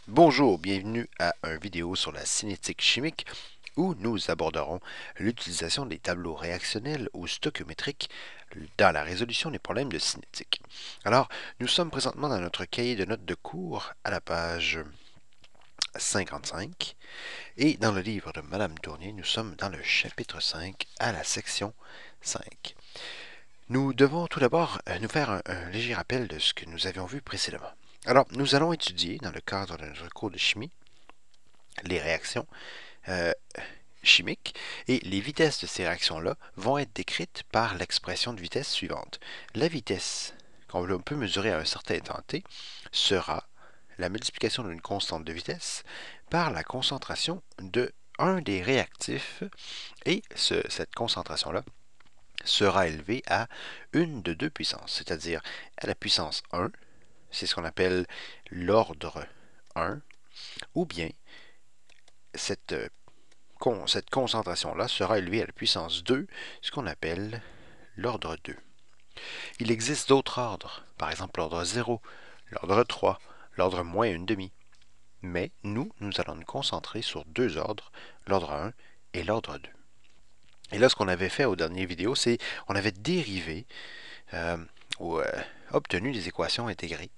Bonjour, bienvenue à une vidéo sur la cinétique chimique où nous aborderons l'utilisation des tableaux réactionnels ou stoichiométriques dans la résolution des problèmes de cinétique. Alors, nous sommes présentement dans notre cahier de notes de cours à la page 55 et dans le livre de Madame Tournier, nous sommes dans le chapitre 5 à la section 5. Nous devons tout d'abord nous faire un léger rappel de ce que nous avions vu précédemment. Alors, nous allons étudier, dans le cadre de notre cours de chimie, les réactions chimiques et les vitesses de ces réactions-là vont être décrites par l'expression de vitesse suivante. La vitesse qu'on peut mesurer à un certain temps t sera la multiplication d'une constante de vitesse par la concentration de un des réactifs et cette concentration-là sera élevée à une de deux puissances, c'est-à-dire à la puissance 1, c'est ce qu'on appelle l'ordre 1, ou bien cette concentration-là sera élevée à la puissance 2, ce qu'on appelle l'ordre 2. Il existe d'autres ordres, par exemple l'ordre 0, l'ordre 3, l'ordre moins une demi. Mais nous allons nous concentrer sur deux ordres, l'ordre 1 et l'ordre 2. Et là, ce qu'on avait fait aux dernières vidéos, c'est on avait dérivé ou obtenu des équations intégrées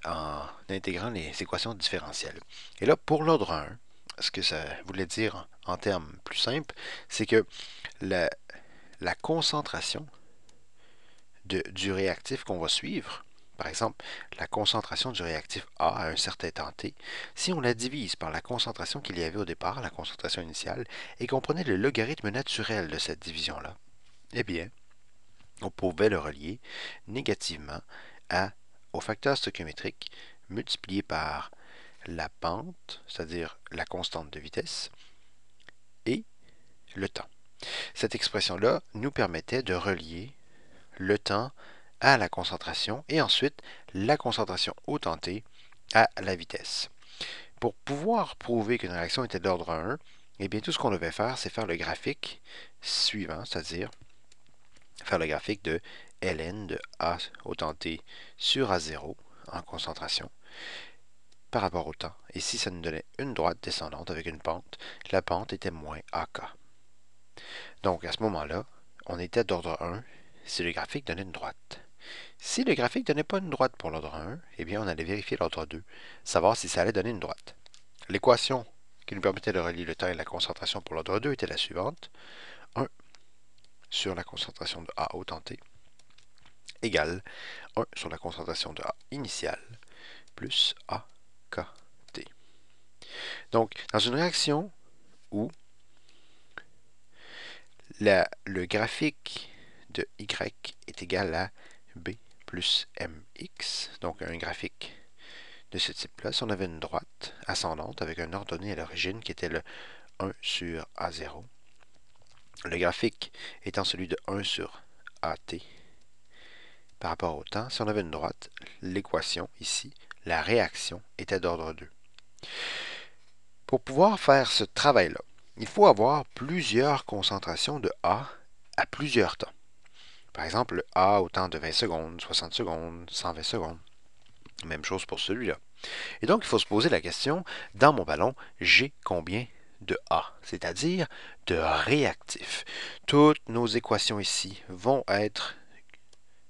en intégrant les équations différentielles. Et là, pour l'ordre 1, ce que ça voulait dire en termes plus simples, c'est que la, la concentration du réactif qu'on va suivre, par exemple, la concentration du réactif A à un certain temps t, si on la divise par la concentration qu'il y avait au départ, la concentration initiale, et qu'on prenait le logarithme naturel de cette division-là, eh bien, on pouvait le relier négativement au facteur stoichiométrique multiplié par la pente, c'est-à-dire la constante de vitesse, et le temps. Cette expression-là nous permettait de relier le temps à la concentration et ensuite la concentration au temps t à la vitesse. Pour pouvoir prouver qu'une réaction était d'ordre 1, eh bien tout ce qu'on devait faire, c'est faire le graphique suivant, c'est-à-dire faire le graphique de ln de A au temps t sur A0 en concentration par rapport au temps. Et si ça nous donnait une droite descendante avec une pente, la pente était moins AK. Donc à ce moment-là, on était d'ordre 1 si le graphique donnait une droite. Si le graphique ne donnait pas une droite pour l'ordre 1, eh bien on allait vérifier l'ordre 2, savoir si ça allait donner une droite. L'équation qui nous permettait de relier le temps et la concentration pour l'ordre 2 était la suivante. 1 sur la concentration de A au temps t égale 1 sur la concentration de A initiale plus AKT. Donc, dans une réaction où le graphique de Y est égal à B plus MX, donc un graphique de ce type-là, si on avait une droite ascendante avec un ordonnée à l'origine qui était le 1 sur A0, le graphique étant celui de 1 sur AT par rapport au temps, si on avait une droite, l'équation ici, la réaction, était d'ordre 2. Pour pouvoir faire ce travail-là, il faut avoir plusieurs concentrations de A à plusieurs temps. Par exemple, le A au temps de 20 secondes, 60 secondes, 120 secondes. Même chose pour celui-là. Et donc, il faut se poser la question, dans mon ballon, j'ai combien de A, c'est-à-dire de réactifs. Toutes nos équations ici vont être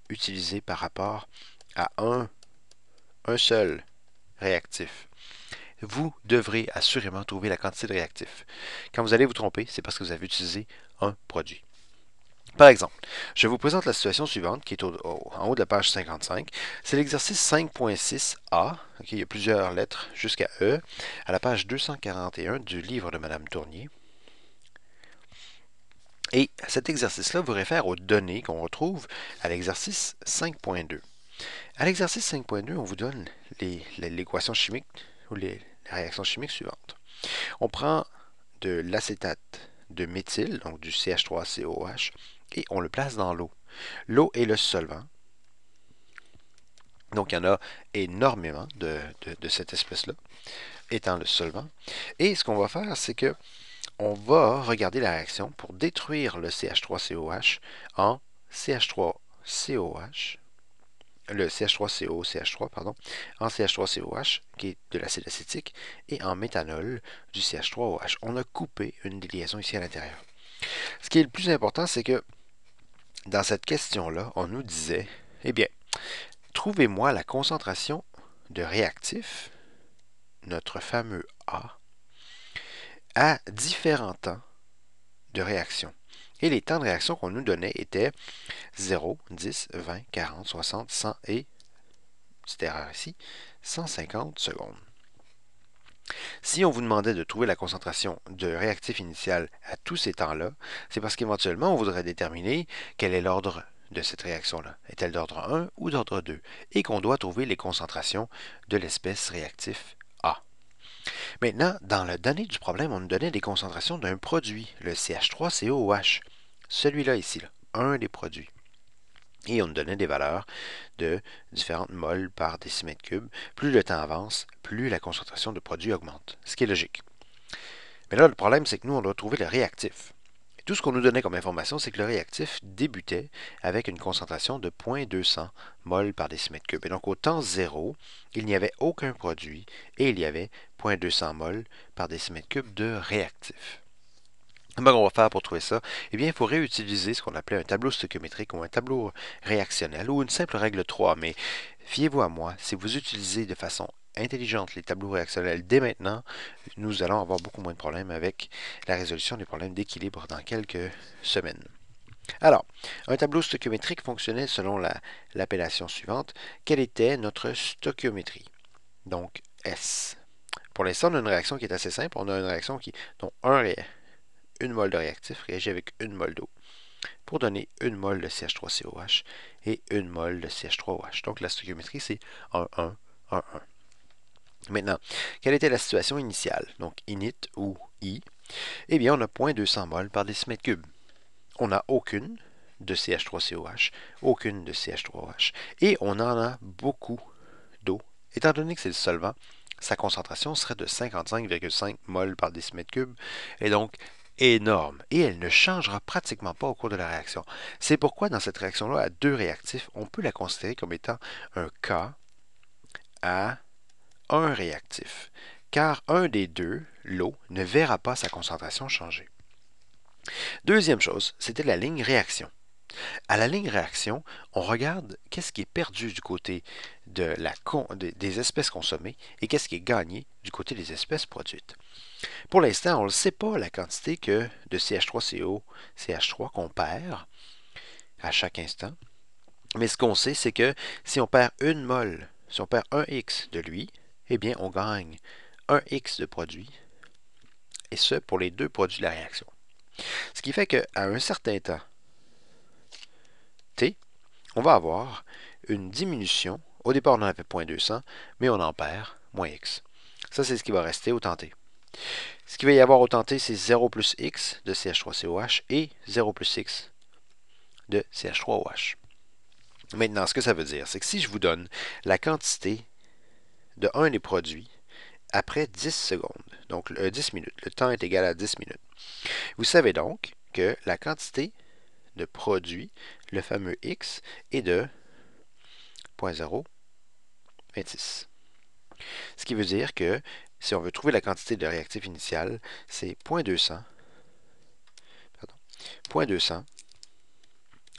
utilisées par rapport à un seul réactif. Vous devrez assurément trouver la quantité de réactifs. Quand vous allez vous tromper, c'est parce que vous avez utilisé un produit. Par exemple, je vous présente la situation suivante qui est en haut de la page 55. C'est l'exercice 5.6a. Il y a plusieurs lettres jusqu'à E, à la page 241 du livre de Madame Tournier. Et cet exercice-là vous réfère aux données qu'on retrouve à l'exercice 5.2. À l'exercice 5.2, on vous donne l'équation chimique ou les réactions chimiques suivantes. On prend de l'acétate de méthyle, donc du CH3COH, et on le place dans l'eau. L'eau est le solvant. Donc, il y en a énormément de cette espèce-là, étant le solvant. Et ce qu'on va faire, c'est que on va regarder la réaction pour détruire le CH3COH en CH3COH le CH3CO, CH3, pardon, en CH3COH, qui est de l'acide acétique, et en méthanol du CH3OH. On a coupé une des liaisons ici à l'intérieur. Ce qui est le plus important, c'est que dans cette question-là, on nous disait, eh bien, trouvez-moi la concentration de réactif, notre fameux A, à différents temps de réaction. Et les temps de réaction qu'on nous donnait étaient 0, 10, 20, 40, 60, 100 et, petite erreur ici, 150 secondes. Si on vous demandait de trouver la concentration de réactif initial à tous ces temps-là, c'est parce qu'éventuellement, on voudrait déterminer quel est l'ordre de cette réaction-là. Est-elle d'ordre 1 ou d'ordre 2? Et qu'on doit trouver les concentrations de l'espèce réactif A. Maintenant, dans la donnée du problème, on nous donnait des concentrations d'un produit, le CH3COOH. Celui-là ici, là, un des produits. Et on nous donnait des valeurs de différentes moles par décimètre cube. Plus le temps avance, plus la concentration de produit augmente, ce qui est logique. Mais là, le problème, c'est que nous, on doit trouver le réactif. Et tout ce qu'on nous donnait comme information, c'est que le réactif débutait avec une concentration de 0,200 mol par décimètre cube. Et donc, au temps 0, il n'y avait aucun produit et il y avait 0,200 mol par décimètre cube de réactif. Comment on va faire pour trouver ça? Eh bien, il faut réutiliser ce qu'on appelait un tableau stoichiométrique ou un tableau réactionnel ou une simple règle 3. Mais fiez-vous à moi, si vous utilisez de façon intelligente les tableaux réactionnels dès maintenant, nous allons avoir beaucoup moins de problèmes avec la résolution des problèmes d'équilibre dans quelques semaines. Alors, un tableau stoichiométrique fonctionnait selon l'appellation suivante. Quelle était notre stoichiométrie? Donc, S. Pour l'instant, on a une réaction qui est assez simple. On a une réaction dont une mol de réactif réagit avec une mol d'eau pour donner une mol de CH3COH et une mol de CH3OH. Donc, la stoichiométrie, c'est 1, 1, 1, 1. Maintenant, quelle était la situation initiale? Donc, init ou I, eh bien, on a 0,200 mol par décimètre cube. On n'a aucune de CH3COH, aucune de CH3OH, et on en a beaucoup d'eau. Étant donné que c'est le solvant, sa concentration serait de 55,5 mol par décimètre cube, et donc énorme, et elle ne changera pratiquement pas au cours de la réaction. C'est pourquoi dans cette réaction-là, à deux réactifs, on peut la considérer comme étant un K à un réactif, car un des deux, l'eau, ne verra pas sa concentration changer. Deuxième chose, c'était la ligne réaction. À la ligne réaction, on regarde qu'est-ce qui est perdu du côté des espèces consommées et qu'est-ce qui est gagné du côté des espèces produites. Pour l'instant, on ne sait pas la quantité de CH3CO, CH3 qu'on perd à chaque instant. Mais ce qu'on sait, c'est que si on perd une mol, si on perd un X de lui, eh bien, on gagne un X de produit, et ce, pour les deux produits de la réaction. Ce qui fait qu'à un certain temps, T, on va avoir une diminution. Au départ, on en avait 0,200, mais on en perd moins X. Ça, c'est ce qui va rester au temps T. Ce qu'il va y avoir au temps T, c'est 0 plus X de CH3COH et 0 plus X de CH3OH. Maintenant, ce que ça veut dire, c'est que si je vous donne la quantité de un des produits après 10 secondes, donc 10 minutes, le temps est égal à 10 minutes, vous savez donc que la quantité de produit, le fameux X, est de 0,026. Ce qui veut dire que si on veut trouver la quantité de réactif initial, c'est 0,200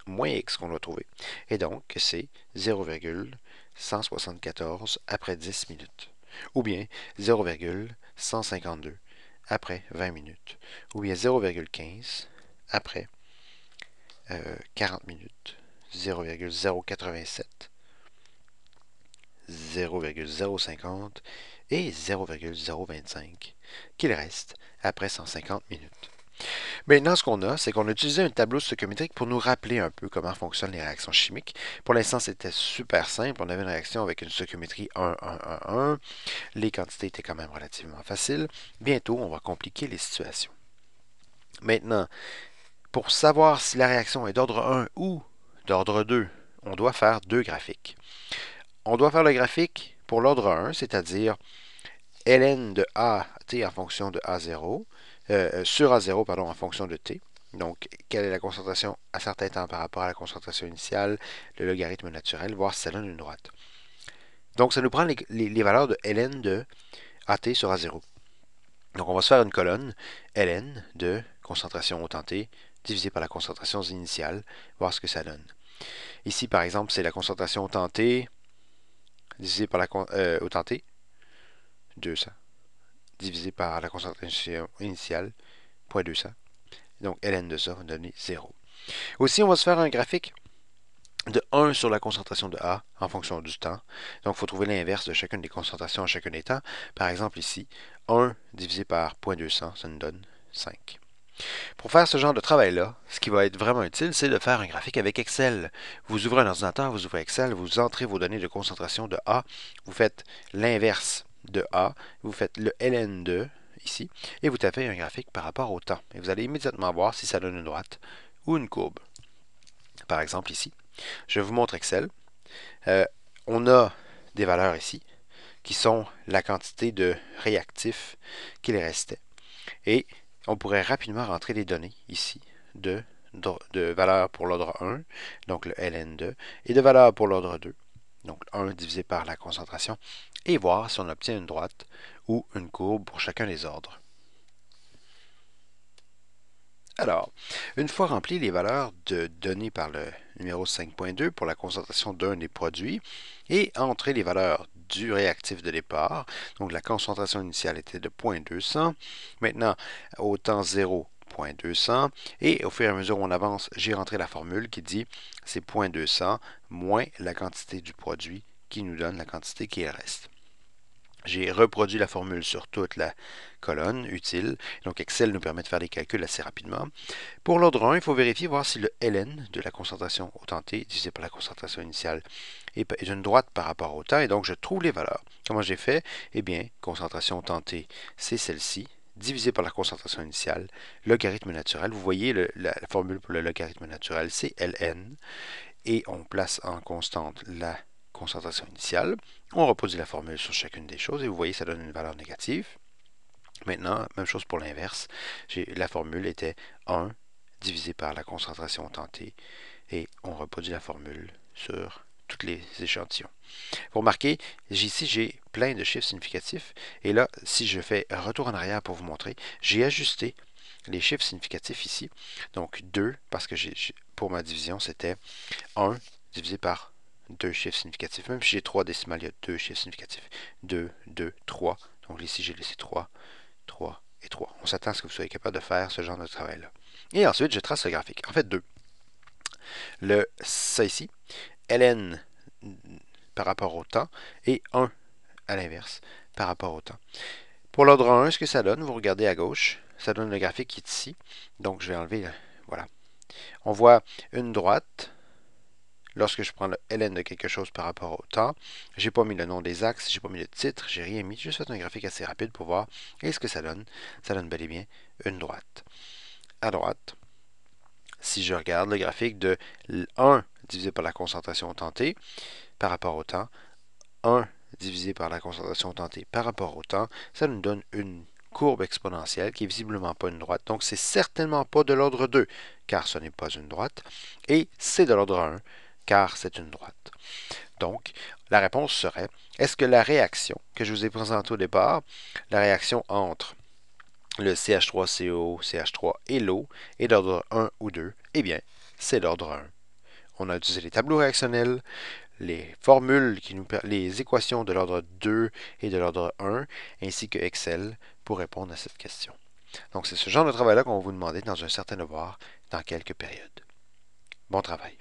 moins X qu'on doit trouver. Et donc, c'est 0,174 après 10 minutes. Ou bien 0,152 après 20 minutes. Ou bien 0,15 après 40 minutes. 0,087, 0,050 et 0,025 qu'il reste après 150 minutes. Maintenant, ce qu'on a, c'est qu'on a utilisé un tableau stoichiométrique pour nous rappeler un peu comment fonctionnent les réactions chimiques. Pour l'instant, c'était super simple. On avait une réaction avec une stoichiométrie 1, 1, 1, 1. Les quantités étaient quand même relativement faciles. Bientôt, on va compliquer les situations. Maintenant, pour savoir si la réaction est d'ordre 1 ou d'ordre 2, on doit faire deux graphiques. On doit faire le graphique pour l'ordre 1, c'est-à-dire ln de A t en fonction de A0, sur A0 pardon, en fonction de t. Donc, quelle est la concentration à certain temps par rapport à la concentration initiale, le logarithme naturel, voir si ça donne une droite. Donc, ça nous prend les valeurs de ln de AT sur A0. Donc, on va se faire une colonne ln de concentration au temps t divisé par la concentration initiale, voir ce que ça donne. Ici, par exemple, c'est la concentration au temps t divisé par au temps t, 200, divisé par la concentration initiale, 0.200. Donc, ln de ça va donner 0. Aussi, on va se faire un graphique de 1 sur la concentration de A en fonction du temps. Donc, il faut trouver l'inverse de chacune des concentrations à chacun des temps. Par exemple, ici, 1 divisé par 0.200, ça nous donne 5. Pour faire ce genre de travail-là, ce qui va être vraiment utile, c'est de faire un graphique avec Excel. Vous ouvrez un ordinateur, vous ouvrez Excel, vous entrez vos données de concentration de A, vous faites l'inverse de A, vous faites le ln2 ici, et vous tapez un graphique par rapport au temps. Et vous allez immédiatement voir si ça donne une droite ou une courbe. Par exemple ici, je vous montre Excel. On a des valeurs ici qui sont la quantité de réactifs qu'il restait. Et on pourrait rapidement rentrer les données ici de valeurs pour l'ordre 1, donc le ln2, et de valeurs pour l'ordre 2, donc 1 divisé par la concentration, et voir si on obtient une droite ou une courbe pour chacun des ordres. Alors, une fois remplies les valeurs données par le numéro 5.2 pour la concentration d'un des produits et entrer les valeurs du réactif de départ, donc la concentration initiale était de 0.200, maintenant au temps 0, 0.200, et au fur et à mesure où on avance, j'ai rentré la formule qui dit c'est 0.200 moins la quantité du produit qui nous donne la quantité qui reste. J'ai reproduit la formule sur toute la colonne utile. Donc Excel nous permet de faire des calculs assez rapidement. Pour l'ordre 1, il faut vérifier, voir si le ln de la concentration au temps t divisé par la concentration initiale est une droite par rapport au temps. Et donc je trouve les valeurs. Comment j'ai fait? Eh bien, concentration au temps t, c'est celle-ci, divisé par la concentration initiale, logarithme naturel. Vous voyez la formule pour le logarithme naturel, c'est ln. Et on place en constante la concentration initiale. On reproduit la formule sur chacune des choses et vous voyez, ça donne une valeur négative. Maintenant, même chose pour l'inverse. La formule était 1 divisé par la concentration au temps t et on reproduit la formule sur tous les échantillons. Vous remarquez, ici j'ai plein de chiffres significatifs et là, si je fais un retour en arrière pour vous montrer, j'ai ajusté les chiffres significatifs ici. Donc 2, parce que pour ma division, c'était 1 divisé par 2 chiffres significatifs. Même si j'ai 3 décimales, il y a 2 chiffres significatifs. 2, 2, 3. Donc ici, j'ai laissé 3, 3 et 3. On s'attend à ce que vous soyez capable de faire ce genre de travail-là. Et ensuite, je trace le graphique. En fait, 2. Ça ici, ln par rapport au temps et 1 à l'inverse par rapport au temps. Pour l'ordre 1, ce que ça donne, vous regardez à gauche, ça donne le graphique qui est ici. Donc, je vais enlever, voilà. On voit une droite. Lorsque je prends le ln de quelque chose par rapport au temps, j'ai pas mis le nom des axes, j'ai pas mis le titre, j'ai rien mis, juste fait un graphique assez rapide pour voir et ce que ça donne. Ça donne bel et bien une droite. À droite, si je regarde le graphique de 1 divisé par la concentration au temps t par rapport au temps, 1 divisé par la concentration au temps t par rapport au temps, ça nous donne une courbe exponentielle qui est visiblement pas une droite. Donc, c'est certainement pas de l'ordre 2, car ce n'est pas une droite, et c'est de l'ordre 1, car c'est une droite. Donc, la réponse serait, est-ce que la réaction que je vous ai présentée au départ, la réaction entre le CH3CO, CH3 et l'eau est d'ordre 1 ou 2? Eh bien, c'est d'ordre 1. On a utilisé les tableaux réactionnels, les formules, les équations de l'ordre 2 et de l'ordre 1, ainsi que Excel pour répondre à cette question. Donc, c'est ce genre de travail-là qu'on va vous demander dans un certain devoir dans quelques périodes. Bon travail.